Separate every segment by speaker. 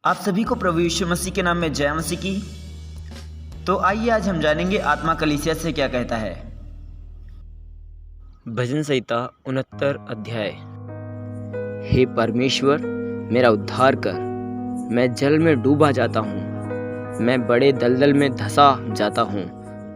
Speaker 1: आप सभी को प्रभु यीशु मसीह के नाम में जय मसीह की। तो आइए आज हम जानेंगे आत्मा कलीसिया से क्या कहता है।
Speaker 2: भजन संहिता 69 अध्याय। हे परमेश्वर, मेरा उद्धार कर। मैं जल में डूबा जाता हूँ, मैं बड़े दलदल में धंसा जाता हूँ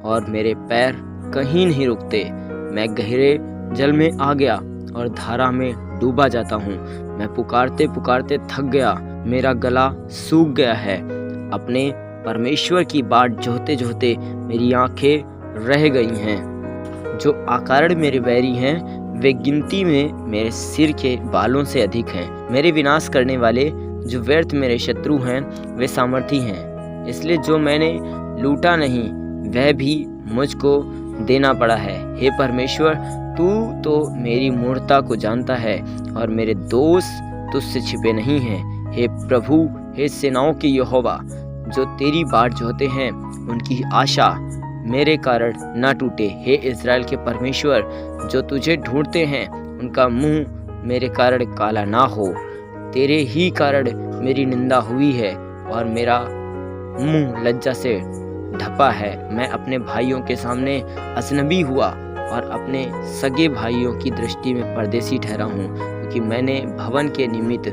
Speaker 2: और मेरे पैर कहीं नहीं रुकते। मैं गहरे जल में आ गया और धारा में डूबा जाता हूँ। मैं पुकारते पुकारते थक गया, मेरा गला सूख गया है। अपने परमेश्वर की बाट जोहते जोहते मेरी आंखें रह गई हैं। जो अकारण मेरे बैरी हैं, वे गिनती में मेरे सिर के बालों से अधिक हैं। मेरे विनाश करने वाले जो व्यर्थ मेरे शत्रु हैं, वे सामर्थी हैं। इसलिए जो मैंने लूटा नहीं, वह भी मुझको देना पड़ा है। हे परमेश्वर, तू तो मेरी मूढ़ता को जानता है और मेरे दोष तुझसे छिपे नहीं हैं। हे प्रभु, हे सेनाओं के यहोवा, जो तेरी बाट जोहते हैं, उनकी आशा मेरे कारण न टूटे। हे इज़राइल के परमेश्वर, जो तुझे ढूंढते हैं, उनका मुंह मेरे कारण काला ना हो। तेरे ही कारण मेरी निंदा हुई है और मेरा मुंह लज्जा से ढपा है। मैं अपने भाइयों के सामने अजनबी हुआ और अपने सगे भाइयों की दृष्टि में परदेसी ठहरा हूँ, क्योंकि मैंने भवन के निमित्त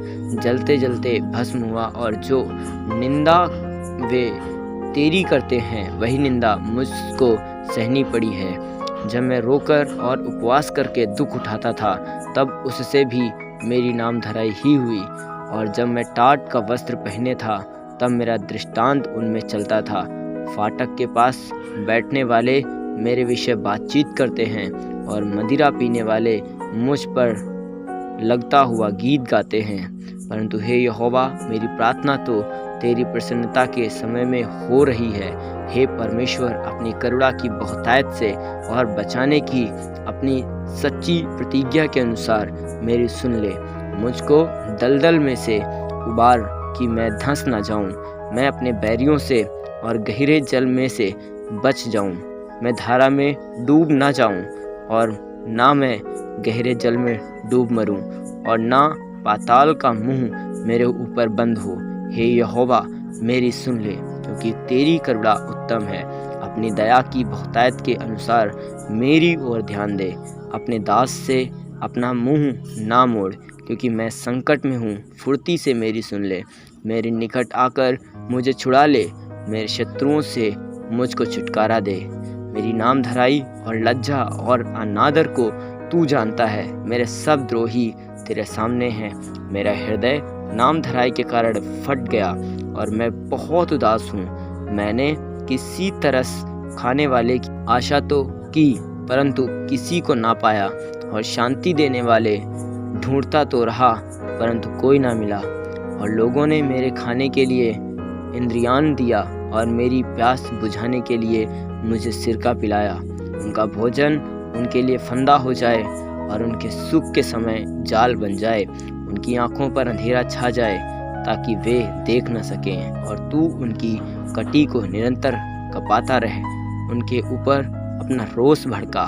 Speaker 2: जलते जलते भस्म हुआ और जो निंदा वे तेरी करते हैं, वही निंदा मुझको सहनी पड़ी है। जब मैं रोकर और उपवास करके दुख उठाता था, तब उससे भी मेरी नाम धराई ही हुई। और जब मैं टाट का वस्त्र पहने था, तब मेरा दृष्टांत उनमें चलता था। फाटक के पास बैठने वाले मेरे विषय बातचीत करते हैं और मदिरा पीने वाले मुझ पर लगता हुआ गीत गाते हैं। परंतु हे यहोवा, मेरी प्रार्थना तो तेरी प्रसन्नता के समय में हो रही है। हे परमेश्वर, अपनी करुणा की बहुतायत से और बचाने की अपनी सच्ची प्रतिज्ञा के अनुसार मेरी सुन ले। मुझको दलदल में से उबार कि मैं धंस न जाऊं। मैं अपने बैरियों से और गहरे जल में से बच जाऊं। मैं धारा में डूब ना जाऊं और ना मैं गहरे जल में डूब मरूं और ना पाताल का मुंह मेरे ऊपर बंद हो। हे यहोवा, मेरी सुन ले, क्योंकि तेरी करुणा उत्तम है। अपनी दया की बहुतायत के अनुसार मेरी ओर ध्यान दे। अपने दास से अपना मुंह ना मोड़, क्योंकि मैं संकट में हूँ। फुर्ती से मेरी सुन ले, मेरे निकट आकर मुझे छुड़ा ले। मेरे शत्रुओं से मुझको छुटकारा दे। मेरी नाम धराई और लज्जा और अनादर को तू जानता है। मेरे सब द्रोही तेरे सामने हैं। मेरा हृदय नाम धराई के कारण फट गया और मैं बहुत उदास हूँ। मैंने किसी तरस खाने वाले की आशा तो की, परंतु किसी को ना पाया, और शांति देने वाले ढूंढता तो रहा, परंतु कोई ना मिला। और लोगों ने मेरे खाने के लिए इंद्रियान दिया और मेरी प्यास बुझाने के लिए मुझे सिरका पिलाया। उनका भोजन उनके लिए फंदा हो जाए और उनके सुख के समय जाल बन जाए। उनकी आंखों पर अंधेरा छा जाए ताकि वे देख न सकें, और तू उनकी कटी को निरंतर कपाता रहे। उनके ऊपर अपना रोष भड़का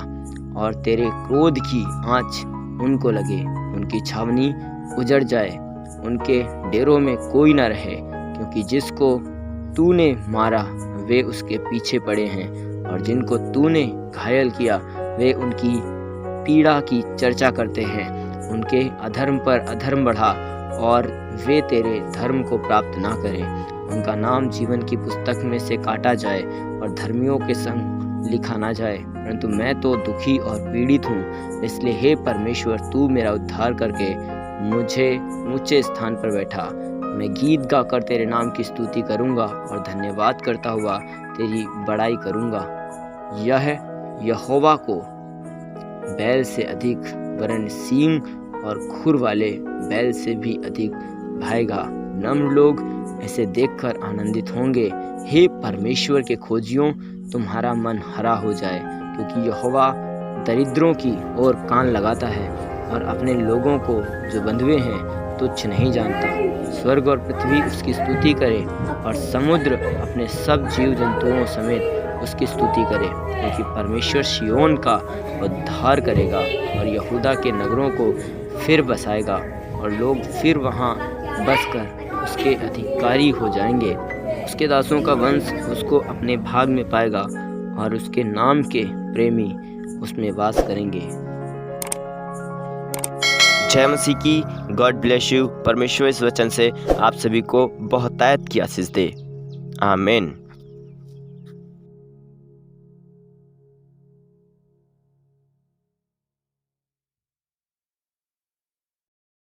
Speaker 2: और तेरे क्रोध की आँच उनको लगे। उनकी छावनी उजड़ जाए, उनके डेरों में कोई न रहे, क्योंकि जिसको तूने मारा वे उसके पीछे पड़े हैं, और जिनको तूने घायल किया वे उनकी पीड़ा की चर्चा करते हैं। उनके अधर्म पर अधर्म बढ़ा और वे तेरे धर्म को प्राप्त ना करें। उनका नाम जीवन की पुस्तक में से काटा जाए और धर्मियों के संग लिखा ना जाए। परंतु मैं तो दुखी और पीड़ित हूँ। इसलिए हे परमेश्वर, तू मेरा उद्धार करके मुझे ऊंचे स्थान पर बैठा। मैं गीत गाकर तेरे नाम की स्तुति करूँगा और धन्यवाद करता हुआ तेरी बड़ाई करूँगा। यह यहोवा को बैल से अधिक, वरन सींग और खुर वाले बैल से भी अधिक भाएगा। नम्र लोग ऐसे देखकर आनंदित होंगे। हे परमेश्वर के खोजियों, तुम्हारा मन हरा हो जाए, क्योंकि यहोवा दरिद्रों की ओर कान लगाता है और अपने लोगों को जो बंधुए हैं तुच्छ नहीं जानता। स्वर्ग और पृथ्वी उसकी स्तुति करे और समुद्र अपने सब जीव जंतुओं समेत उसकी स्तुति करे, क्योंकि परमेश्वर सिय्योन का उद्धार करेगा और यहूदा के नगरों को फिर बसाएगा, और लोग फिर वहाँ बसकर उसके अधिकारी हो जाएंगे। उसके दासों का वंश उसको अपने भाग में पाएगा और उसके नाम के प्रेमी उसमें वास करेंगे।
Speaker 3: जय मसीह की। God bless you. परमेश्वर इस वचन से आप सभी को बहुतायत की आशीष दे। आमीन।